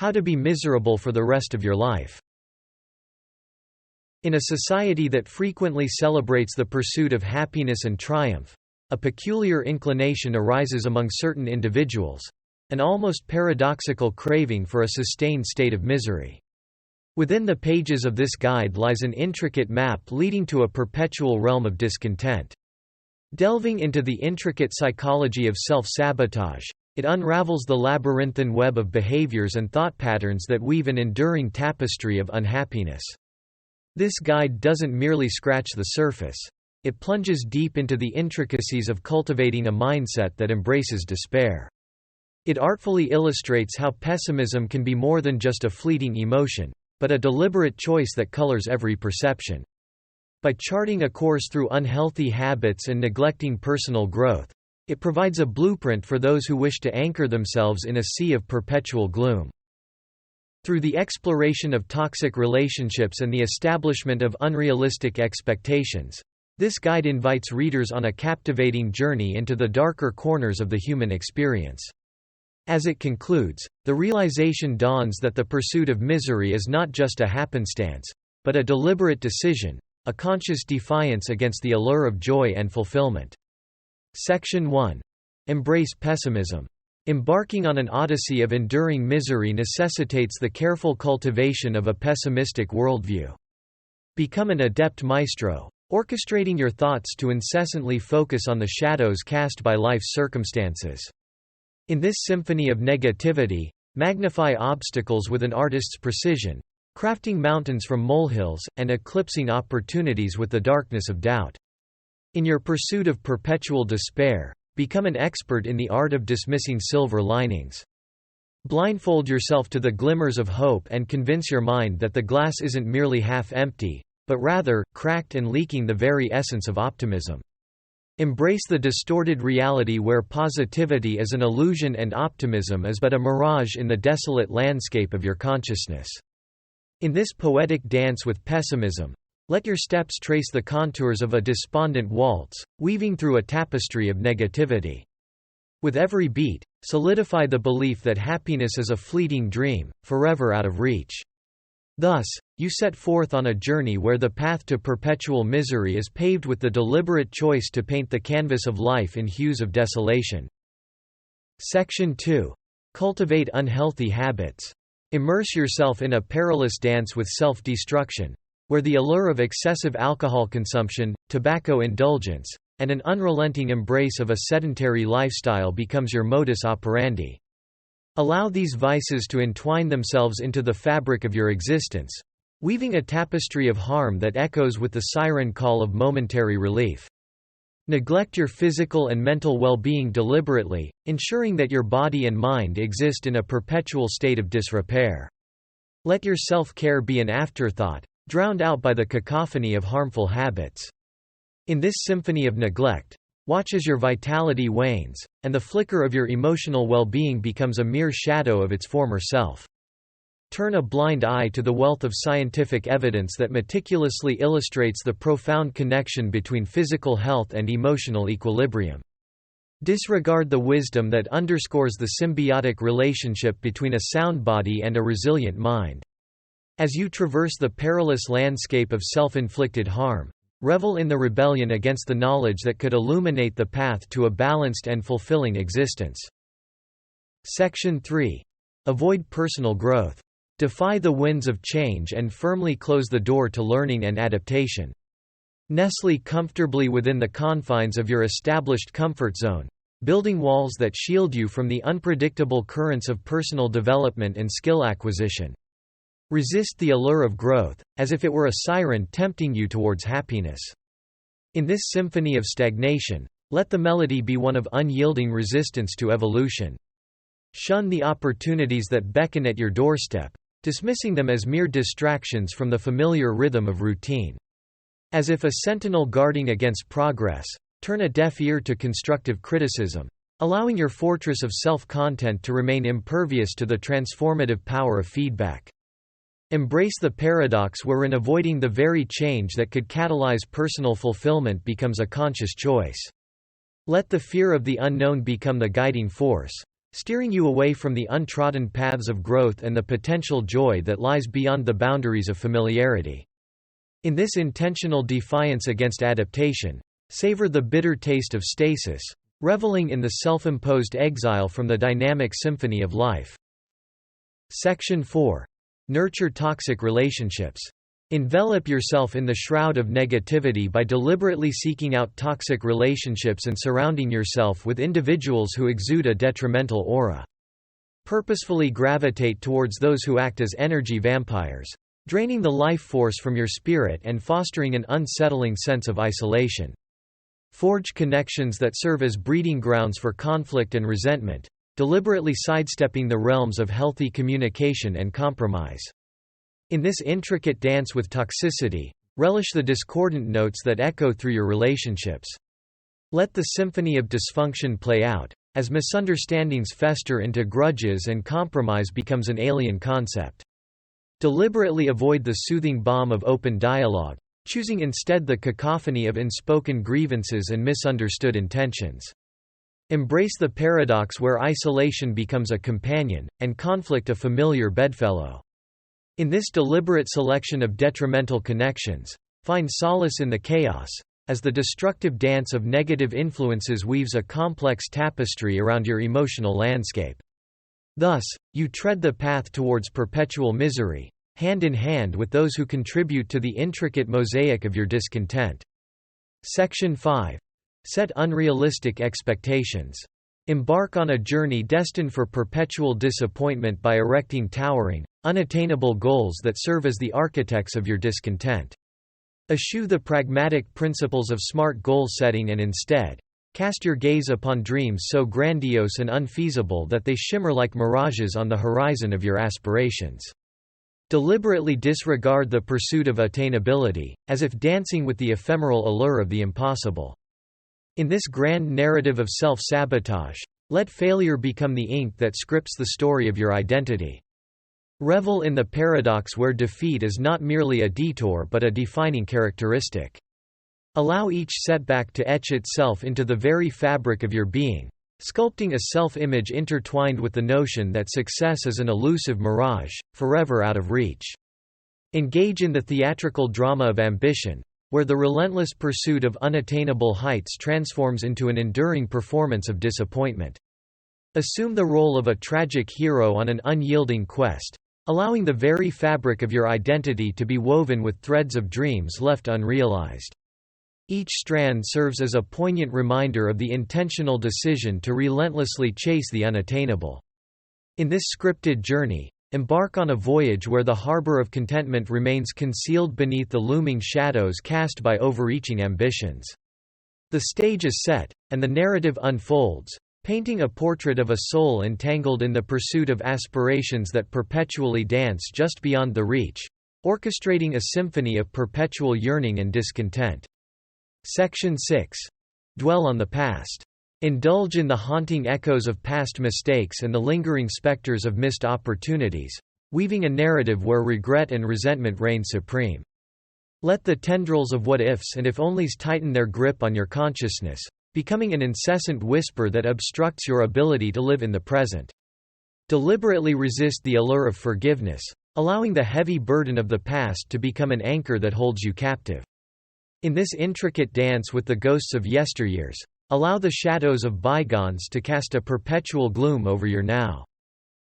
How to be miserable for the rest of your life. In a society that frequently celebrates the pursuit of happiness and triumph, a peculiar inclination arises among certain individuals, an almost paradoxical craving for a sustained state of misery. Within the pages of this guide lies an intricate map leading to a perpetual realm of discontent. Delving into the intricate psychology of self-sabotage, it unravels the labyrinthine web of behaviors and thought patterns that weave an enduring tapestry of unhappiness. This guide doesn't merely scratch the surface. It plunges deep into the intricacies of cultivating a mindset that embraces despair. It artfully illustrates how pessimism can be more than just a fleeting emotion, but a deliberate choice that colors every perception. By charting a course through unhealthy habits and neglecting personal growth, it provides a blueprint for those who wish to anchor themselves in a sea of perpetual gloom. Through the exploration of toxic relationships and the establishment of unrealistic expectations, this guide invites readers on a captivating journey into the darker corners of the human experience. As it concludes, the realization dawns that the pursuit of misery is not just a happenstance, but a deliberate decision, a conscious defiance against the allure of joy and fulfillment. Section 1. Embrace pessimism. Embarking on an odyssey of enduring misery necessitates the careful cultivation of a pessimistic worldview. Become an adept maestro, orchestrating your thoughts to incessantly focus on the shadows cast by life's circumstances. In this symphony of negativity, magnify obstacles with an artist's precision, crafting mountains from molehills, and eclipsing opportunities with the darkness of doubt. In your pursuit of perpetual despair, become an expert in the art of dismissing silver linings. Blindfold yourself to the glimmers of hope and convince your mind that the glass isn't merely half empty, but rather, cracked and leaking the very essence of optimism. Embrace the distorted reality where positivity is an illusion and optimism is but a mirage in the desolate landscape of your consciousness. In this poetic dance with pessimism, let your steps trace the contours of a despondent waltz, weaving through a tapestry of negativity. With every beat, solidify the belief that happiness is a fleeting dream, forever out of reach. Thus, you set forth on a journey where the path to perpetual misery is paved with the deliberate choice to paint the canvas of life in hues of desolation. Section 2. Cultivate unhealthy habits. Immerse yourself in a perilous dance with self-destruction, where the allure of excessive alcohol consumption, tobacco indulgence, and an unrelenting embrace of a sedentary lifestyle becomes your modus operandi. Allow these vices to entwine themselves into the fabric of your existence, weaving a tapestry of harm that echoes with the siren call of momentary relief. Neglect your physical and mental well-being deliberately, ensuring that your body and mind exist in a perpetual state of disrepair. Let your self-care be an afterthought, drowned out by the cacophony of harmful habits. In this symphony of neglect, watch as your vitality wanes, and the flicker of your emotional well-being becomes a mere shadow of its former self. Turn a blind eye to the wealth of scientific evidence that meticulously illustrates the profound connection between physical health and emotional equilibrium. Disregard the wisdom that underscores the symbiotic relationship between a sound body and a resilient mind. As you traverse the perilous landscape of self-inflicted harm, revel in the rebellion against the knowledge that could illuminate the path to a balanced and fulfilling existence. Section 3. Avoid personal growth. Defy the winds of change and firmly close the door to learning and adaptation. Nestle comfortably within the confines of your established comfort zone, building walls that shield you from the unpredictable currents of personal development and skill acquisition. Resist the allure of growth, as if it were a siren tempting you towards happiness. In this symphony of stagnation, let the melody be one of unyielding resistance to evolution. Shun the opportunities that beckon at your doorstep, dismissing them as mere distractions from the familiar rhythm of routine. As if a sentinel guarding against progress, turn a deaf ear to constructive criticism, allowing your fortress of self-content to remain impervious to the transformative power of feedback. Embrace the paradox wherein avoiding the very change that could catalyze personal fulfillment becomes a conscious choice. Let the fear of the unknown become the guiding force, steering you away from the untrodden paths of growth and the potential joy that lies beyond the boundaries of familiarity. In this intentional defiance against adaptation, savor the bitter taste of stasis, reveling in the self-imposed exile from the dynamic symphony of life. Section 4. Nurture toxic relationships. Envelop yourself in the shroud of negativity by deliberately seeking out toxic relationships and surrounding yourself with individuals who exude a detrimental aura. Purposefully gravitate towards those who act as energy vampires, draining the life force from your spirit and fostering an unsettling sense of isolation. Forge connections that serve as breeding grounds for conflict and resentment, deliberately sidestepping the realms of healthy communication and compromise. In this intricate dance with toxicity, relish the discordant notes that echo through your relationships. Let the symphony of dysfunction play out, as misunderstandings fester into grudges and compromise becomes an alien concept. Deliberately avoid the soothing balm of open dialogue, choosing instead the cacophony of unspoken grievances and misunderstood intentions. Embrace the paradox where isolation becomes a companion, and conflict a familiar bedfellow. In this deliberate selection of detrimental connections, find solace in the chaos, as the destructive dance of negative influences weaves a complex tapestry around your emotional landscape. Thus, you tread the path towards perpetual misery, hand in hand with those who contribute to the intricate mosaic of your discontent. Section 5. Set unrealistic expectations. Embark on a journey destined for perpetual disappointment by erecting towering, unattainable goals that serve as the architects of your discontent. Eschew the pragmatic principles of smart goal setting and instead, cast your gaze upon dreams so grandiose and unfeasible that they shimmer like mirages on the horizon of your aspirations. Deliberately disregard the pursuit of attainability, as if dancing with the ephemeral allure of the impossible. In this grand narrative of self-sabotage, let failure become the ink that scripts the story of your identity. Revel in the paradox where defeat is not merely a detour but a defining characteristic. Allow each setback to etch itself into the very fabric of your being, sculpting a self-image intertwined with the notion that success is an elusive mirage, forever out of reach. Engage in the theatrical drama of ambition, where the relentless pursuit of unattainable heights transforms into an enduring performance of disappointment. Assume the role of a tragic hero on an unyielding quest, allowing the very fabric of your identity to be woven with threads of dreams left unrealized. Each strand serves as a poignant reminder of the intentional decision to relentlessly chase the unattainable. In this scripted journey, embark on a voyage where the harbor of contentment remains concealed beneath the looming shadows cast by overreaching ambitions. The stage is set, and the narrative unfolds, painting a portrait of a soul entangled in the pursuit of aspirations that perpetually dance just beyond the reach, orchestrating a symphony of perpetual yearning and discontent. Section 6. Dwell on the past. Indulge in the haunting echoes of past mistakes and the lingering specters of missed opportunities, weaving a narrative where regret and resentment reign supreme. Let the tendrils of what-ifs and if-onlys tighten their grip on your consciousness, becoming an incessant whisper that obstructs your ability to live in the present. Deliberately resist the allure of forgiveness, allowing the heavy burden of the past to become an anchor that holds you captive. In this intricate dance with the ghosts of yesteryears, allow the shadows of bygones to cast a perpetual gloom over your now.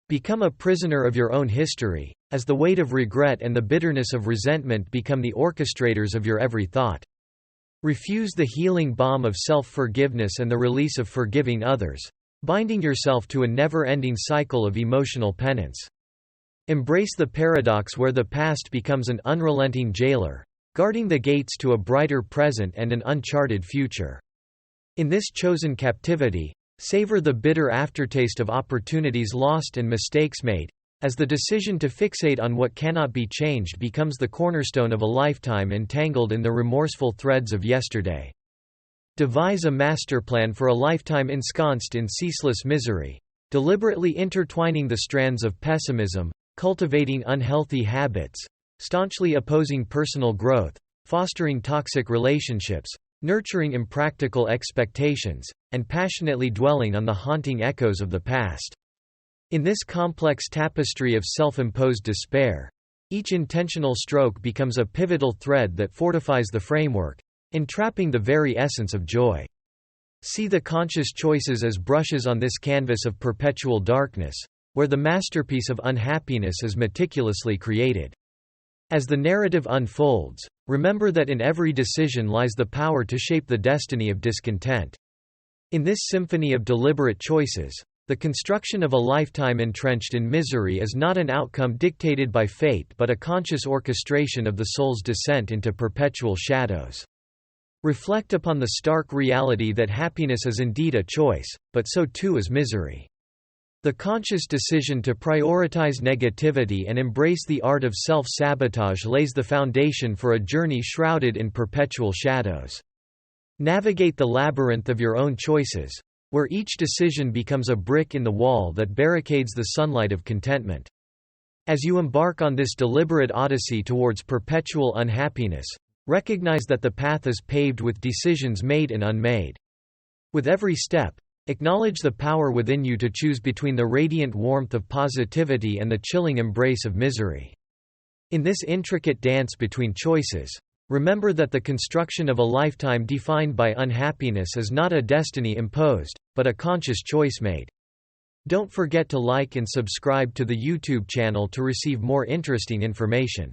Become a prisoner of your own history, as the weight of regret and the bitterness of resentment become the orchestrators of your every thought. Refuse the healing balm of self-forgiveness and the release of forgiving others, binding yourself to a never-ending cycle of emotional penance. Embrace the paradox where the past becomes an unrelenting jailer, guarding the gates to a brighter present and an uncharted future. In this chosen captivity, savor the bitter aftertaste of opportunities lost and mistakes made, as the decision to fixate on what cannot be changed becomes the cornerstone of a lifetime entangled in the remorseful threads of yesterday. Devise a master plan for a lifetime ensconced in ceaseless misery, deliberately intertwining the strands of pessimism, cultivating unhealthy habits, staunchly opposing personal growth, fostering toxic relationships, nurturing impractical expectations, and passionately dwelling on the haunting echoes of the past. In this complex tapestry of self-imposed despair, each intentional stroke becomes a pivotal thread that fortifies the framework, entrapping the very essence of joy. See the conscious choices as brushes on this canvas of perpetual darkness, where the masterpiece of unhappiness is meticulously created. As the narrative unfolds, remember that in every decision lies the power to shape the destiny of discontent. In this symphony of deliberate choices, the construction of a lifetime entrenched in misery is not an outcome dictated by fate but a conscious orchestration of the soul's descent into perpetual shadows. Reflect upon the stark reality that happiness is indeed a choice, but so too is misery. The conscious decision to prioritize negativity and embrace the art of self-sabotage lays the foundation for a journey shrouded in perpetual shadows. Navigate the labyrinth of your own choices, where each decision becomes a brick in the wall that barricades the sunlight of contentment. As you embark on this deliberate odyssey towards perpetual unhappiness, recognize that the path is paved with decisions made and unmade. With every step, acknowledge the power within you to choose between the radiant warmth of positivity and the chilling embrace of misery. In this intricate dance between choices, remember that the construction of a lifetime defined by unhappiness is not a destiny imposed, but a conscious choice made. Don't forget to like and subscribe to the YouTube channel to receive more interesting information.